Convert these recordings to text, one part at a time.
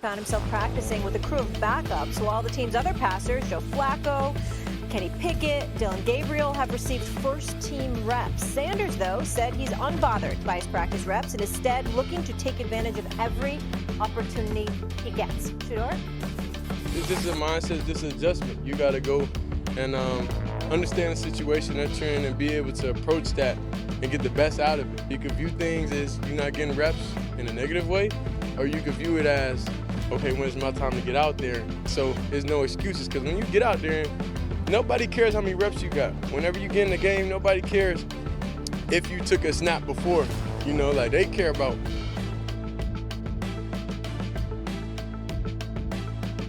Found himself practicing with a crew of backups while the team's other passers, Joe Flacco, Kenny Pickett, Dylan Gabriel, have received first-team reps. Sanders, though, said he's unbothered by his practice reps and instead looking to take advantage of every opportunity he gets. Shedeur? It's just a mindset, just an adjustment. You got to go and understand the situation that you're in and be able to approach that and get the best out of it. You could view things as you're not getting reps in a negative way, or you could view it as, okay, when's my time to get out there? So there's no excuses, because when you get out there, nobody cares how many reps you got. Whenever you get in the game, nobody cares if you took a snap before. You know, like, they care about.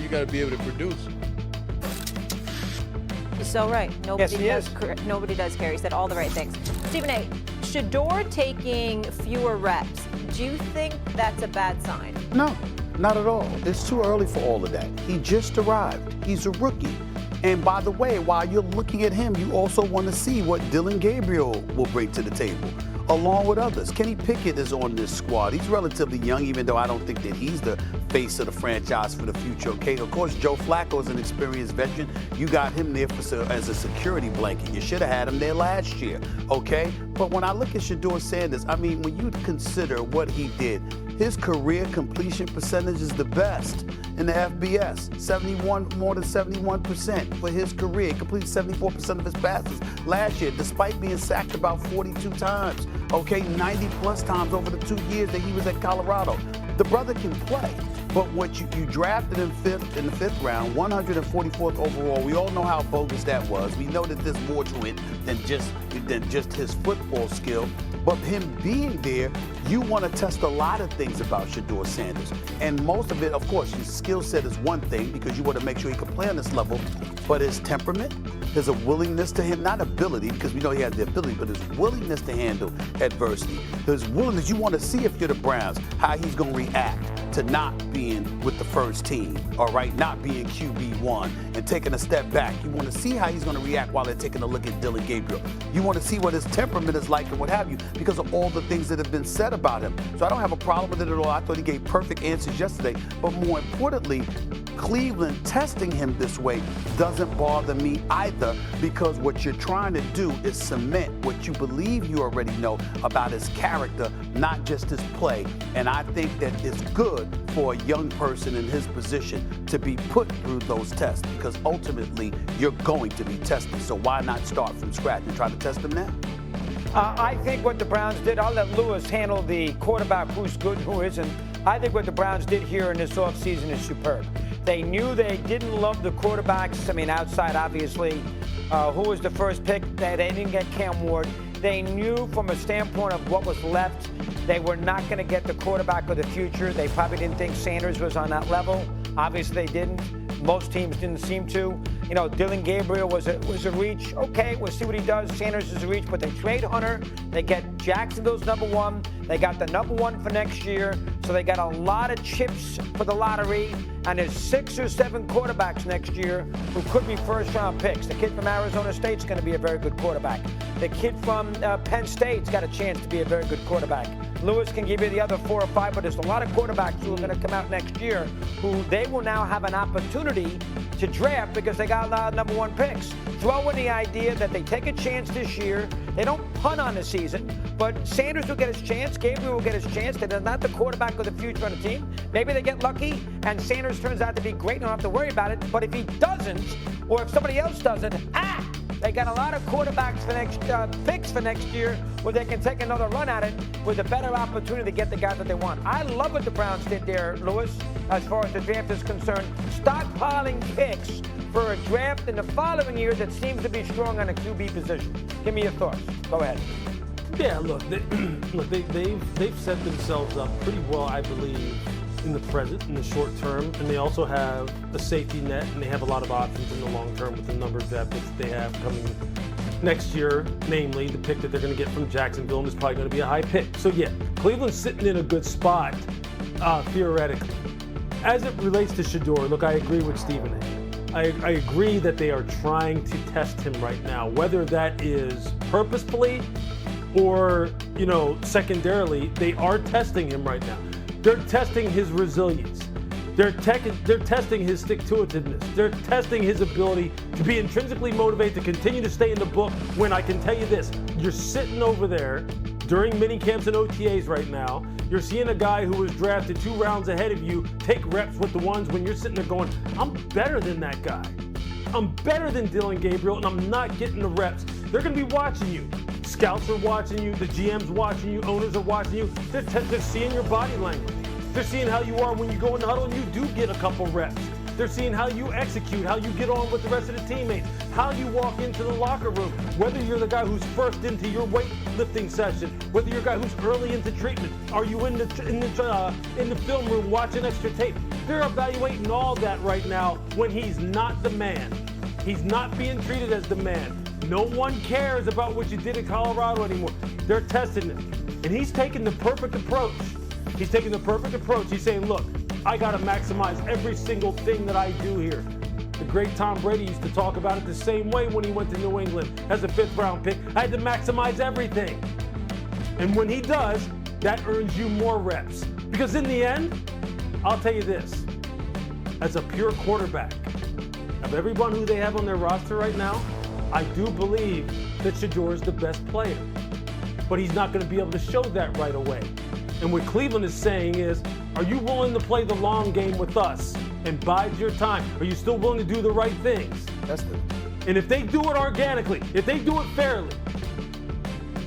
You got to be able to produce. He's so right. Yes, nobody does care. He said all the right things. Stephen A., Shedeur taking fewer reps, do you think that's a bad sign? No, not at all. It's too early for all of that. He just arrived. He's a rookie. And by the way, while you're looking at him, you also want to see what Dylan Gabriel will bring to the table, along with others. Kenny Pickett is on this squad. He's relatively young, even though I don't think that he's the face of the franchise for the future, okay? Of course, Joe Flacco is an experienced veteran. You got him there as a security blanket. You should have had him there last year, okay? But when I look at Shedeur Sanders, I mean, when you consider what he did, his career completion percentage is the best in the FBS, more than 71% for his career. He completed 74% of his passes last year, despite being sacked about 42 times, okay, 90 plus times over the 2 years that he was at Colorado. The brother can play, but what you drafted in the fifth round, 144th overall. We all know how bogus that was. We know that there's more to it than just his football skill. But him being there, you want to test a lot of things about Shedeur Sanders. And most of it, of course, his skill set is one thing because you want to make sure he can play on this level. But his temperament, there's a willingness to him, not ability, because we know he has the ability, but his willingness to handle adversity. His willingness, you want to see if you're the Browns, how he's going to react to not being with the first team, all right, not being QB1 and taking a step back. You want to see how he's going to react while they're taking a look at Dylan Gabriel. You want to see what his temperament is like and what have you because of all the things that have been said about him. So I don't have a problem with it at all. I thought he gave perfect answers yesterday. But more importantly, Cleveland testing him this way doesn't bother me either because what you're trying to do is cement what you believe you already know about his character, not just his play. And I think that it's good for a young person in his position to be put through those tests because ultimately you're going to be tested. So why not start from scratch and try to test him now? I think what the Browns did, I'll let Lewis handle the quarterback, who's good, who isn't. I think what the Browns did here in this offseason is superb. They knew they didn't love the quarterbacks. I mean, outside, obviously, who was the first pick. They didn't get Cam Ward. They knew from a standpoint of what was left, they were not going to get the quarterback of the future. They probably didn't think Sanders was on that level. Obviously, they didn't. Most teams didn't seem to. You know, Dylan Gabriel was a reach. Okay, we'll see what he does. Sanders is a reach, but they trade Hunter. They get Jacksonville's #1. They got the #1 for next year. So they got a lot of chips for the lottery. And there's 6 or 7 quarterbacks next year who could be first-round picks. The kid from Arizona State's going to be a very good quarterback. The kid from Penn State's got a chance to be a very good quarterback. Lewis can give you the other 4 or 5, but there's a lot of quarterbacks who are going to come out next year who they will now have an opportunity to draft because they got a lot of #1 picks. Throw in the idea that they take a chance this year. They don't punt on the season, but Sanders will get his chance. Gabriel will get his chance. They're not the quarterback of the future on the team. Maybe they get lucky and Sanders turns out to be great. They don't have to worry about it. But if he doesn't, or if somebody else doesn't, they got a lot of quarterbacks for picks for next year where they can take another run at it with a better opportunity to get the guy that they want. I love what the Browns did there, Lewis, as far as the draft is concerned. Stockpiling picks for a draft in the following year that seems to be strong on a QB position. Give me your thoughts. Go ahead. Yeah, look, they've set themselves up pretty well, I believe, in the present, in the short term, and they also have a safety net, and they have a lot of options in the long term with the number of draft picks they have coming next year, namely the pick that they're going to get from Jacksonville, and it's probably going to be a high pick. So yeah, Cleveland's sitting in a good spot, theoretically. As it relates to Shedeur, look, I agree with Stephen. I agree that they are trying to test him right now, whether that is purposefully or, secondarily, they are testing him right now. They're testing his resilience. They're testing his stick-to-itiveness. They're testing his ability to be intrinsically motivated to continue to stay in the book when I can tell you this, you're sitting over there during mini camps and OTAs right now. You're seeing a guy who was drafted 2 rounds ahead of you take reps with the ones when you're sitting there going, I'm better than that guy. I'm better than Dillon Gabriel, and I'm not getting the reps. They're going to be watching you. Scouts are watching you. The GM's watching you. Owners are watching you. They're seeing your body language. They're seeing how you are when you go in the huddle and you do get a couple reps. They're seeing how you execute, how you get on with the rest of the teammates, how you walk into the locker room, whether you're the guy who's first into your weightlifting session, whether you're a guy who's early into treatment, are you in the film room watching extra tape. They're evaluating all that right now when he's not the man. He's not being treated as the man. No one cares about what you did in Colorado anymore. They're testing it. And he's taking the perfect approach. He's taking the perfect approach. He's saying, look, I got to maximize every single thing that I do here. The great Tom Brady used to talk about it the same way when he went to New England as a 5th round pick. I had to maximize everything. And when he does, that earns you more reps. Because in the end, I'll tell you this, as a pure quarterback, of everyone who they have on their roster right now, I do believe that Shedeur is the best player. But he's not going to be able to show that right away. And what Cleveland is saying is, are you willing to play the long game with us and bide your time? Are you still willing to do the right things? And if they do it organically, if they do it fairly,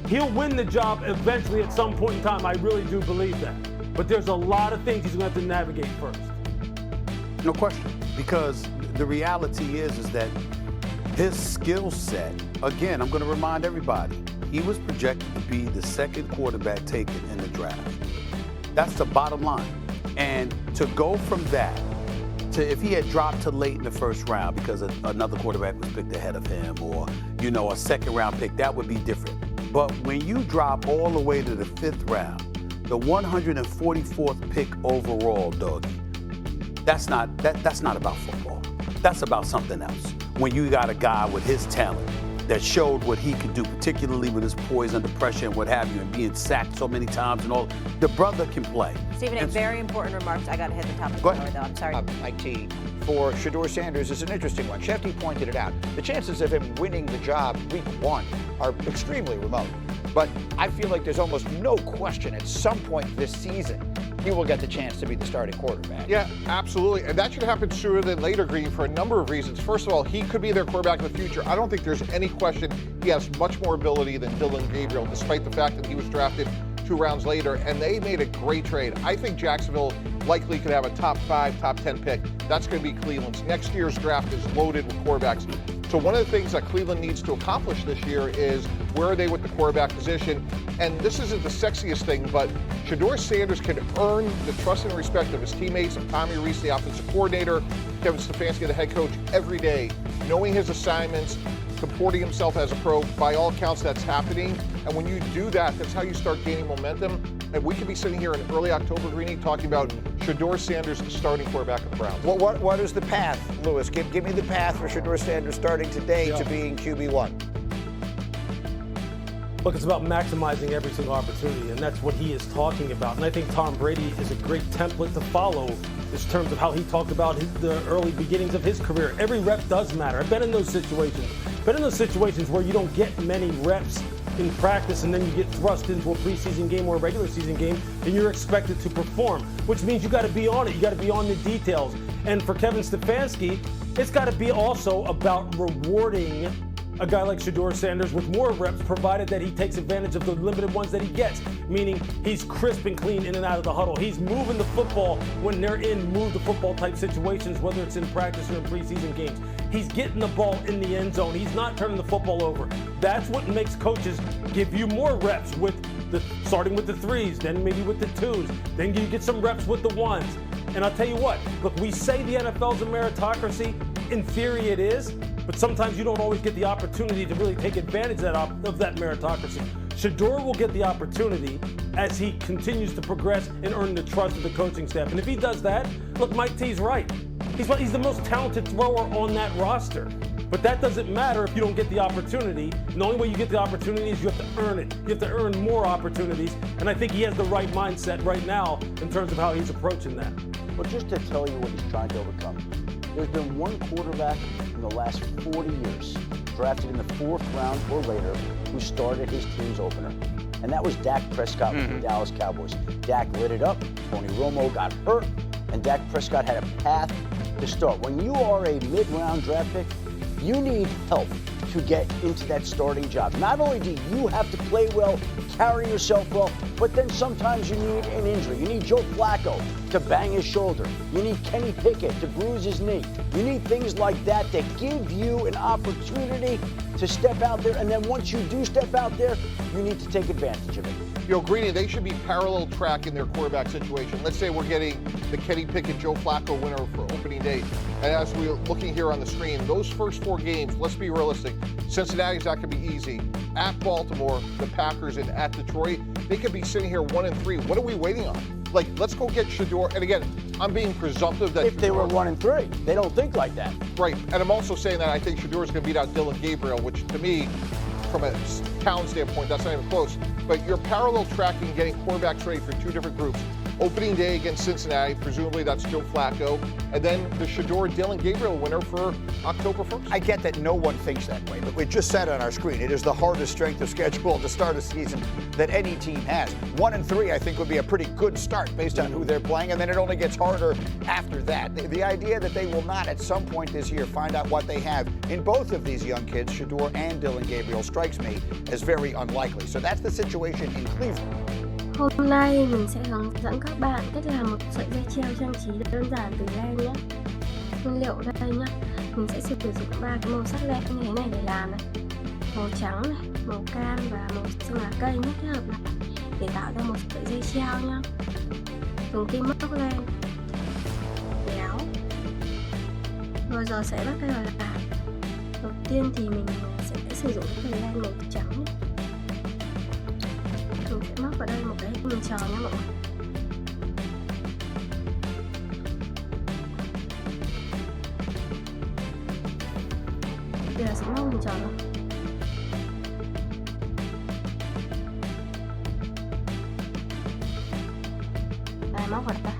he'll win the job eventually at some point in time. I really do believe that. But there's a lot of things he's going to have to navigate first. No question. Because the reality is that his skill set, again, I'm going to remind everybody, he was projected to be the 2nd quarterback taken in the draft. That's the bottom line. And to go from that to if he had dropped to late in the 1st round because another quarterback was picked ahead of him or, you know, a 2nd round pick, that would be different. But when you drop all the way to the 5th round, the 144th pick overall, Doggy, that's not about football. That's about something else. When you got a guy with his talent that showed what he could do, particularly with his poise under pressure and what have you, and being sacked so many times and all, the brother can play. Stephen, very important remarks. I got to hit the top of the Go hour, though. I'm sorry. IT for Shedeur Sanders is an interesting one. Shefty pointed it out. The chances of him winning the job week 1 are extremely remote. But I feel like there's almost no question at some point this season he will get the chance to be the starting quarterback. Yeah, absolutely. And that should happen sooner than later, Green, for a number of reasons. First of all, he could be their quarterback in the future. I don't think there's any question he has much more ability than Dillon Gabriel, despite the fact that he was drafted 2 rounds later, and they made a great trade. I think Jacksonville likely could have a top 5, top 10 pick. That's going to be Cleveland's. Next year's draft is loaded with quarterbacks. So one of the things that Cleveland needs to accomplish this year is where are they with the quarterback position? And this isn't the sexiest thing, but Shedeur Sanders can earn the trust and respect of his teammates, of Tommy Reese, the offensive coordinator, Kevin Stefanski, the head coach, every day, knowing his assignments, comporting himself as a pro. By all accounts, that's happening. And when you do that, that's how you start gaining momentum. And we could be sitting here in early October, Greeny, talking about Shedeur Sanders, the starting quarterback of the Browns. What is the path, Lewis? Give me the path for Shedeur Sanders starting today to being QB1. Look, it's about maximizing every single opportunity, and that's what he is talking about. And I think Tom Brady is a great template to follow in terms of how he talked about the early beginnings of his career. Every rep does matter. I've been in those situations. Been in those situations where you don't get many reps in practice and then you get thrust into a preseason game or a regular season game and you're expected to perform, which means you got to be on it. You got to be on the details. And for Kevin Stefanski, it's got to be also about rewarding a guy like Shedeur Sanders with more reps, provided that he takes advantage of the limited ones that he gets, meaning he's crisp and clean in and out of the huddle. He's moving the football when they're in move the football type situations, whether it's in practice or in preseason games. He's getting the ball in the end zone. He's not turning the football over. That's what makes coaches give you more reps with starting with the 3s, then maybe with the 2s, then you get some reps with the 1s. And I'll tell you what, look, we say the NFL's a meritocracy. In theory it is, but sometimes you don't always get the opportunity to really take advantage of that meritocracy. Shedeur will get the opportunity as he continues to progress and earn the trust of the coaching staff. And if he does that, look, Mike T's right. He's the most talented thrower on that roster. But that doesn't matter if you don't get the opportunity. And the only way you get the opportunity is you have to earn it. You have to earn more opportunities. And I think he has the right mindset right now in terms of how he's approaching that. Well, just to tell you what he's trying to overcome, there's been one quarterback in the last 40 years drafted in the 4th round or later who started his team's opener. And that was Dak Prescott with the Dallas Cowboys. Dak lit it up, Tony Romo got hurt, and Dak Prescott had a path to start. When you are a mid-round draft pick, you need help to get into that starting job. Not only do you have to play well, carry yourself well, but then sometimes you need an injury. You need Joe Flacco to bang his shoulder. You need Kenny Pickett to bruise his knee. You need things like that that give you an opportunity to step out there, and then once you do step out there, you need to take advantage of it. You know, Greeny, they should be parallel track in their quarterback situation. Let's say we're getting the Kenny Pickett, Joe Flacco winner for opening day. And as we're looking here on the screen, those first 4 games, let's be realistic. Cincinnati's not going to be easy. At Baltimore, the Packers, and at Detroit, they could be sitting here 1-3. What are we waiting on? Like, let's go get Shedeur. And again, I'm being presumptive that if they were 1-3, they don't think like that. Right. And I'm also saying that I think Shedeur is going to beat out Dillon Gabriel, which to me, from a talent standpoint, that's not even close. But you're parallel tracking, getting quarterbacks ready for 2 different groups. Opening day against Cincinnati, presumably that's Joe Flacco, and then the Shedeur Dillon Gabriel winner for October 1st. I get that no one thinks that way, but we just said on our screen, it is the hardest strength of schedule to start a season that any team has. 1-3, I think, would be a pretty good start based on who they're playing, and then it only gets harder after that. The idea that they will not at some point this year find out what they have in both of these young kids, Shedeur and Dillon Gabriel, strikes me as very unlikely. So that's the situation in Cleveland. Hôm nay mình sẽ hướng dẫn các bạn cách làm một sợi dây treo trang trí đơn giản từ len nhé. Nguyên liệu đây nhé, mình sẽ sử dụng 3 cái màu sắc len như thế này để làm này. Màu trắng này, màu cam và màu xanh lá cây nhé, kết hợp lại để tạo ra một sợi dây treo nhé. Dùng kim móc len, kéo. Rồi giờ sẽ bắt đầu làm. Đầu tiên thì mình sẽ sử dụng cái phần len màu trắng nhé. Mình sẽ móc vào đây một cái hình tròn nha mọi người. Bây giờ sẽ móc hình tròn rồi. Đây, móc vào đây.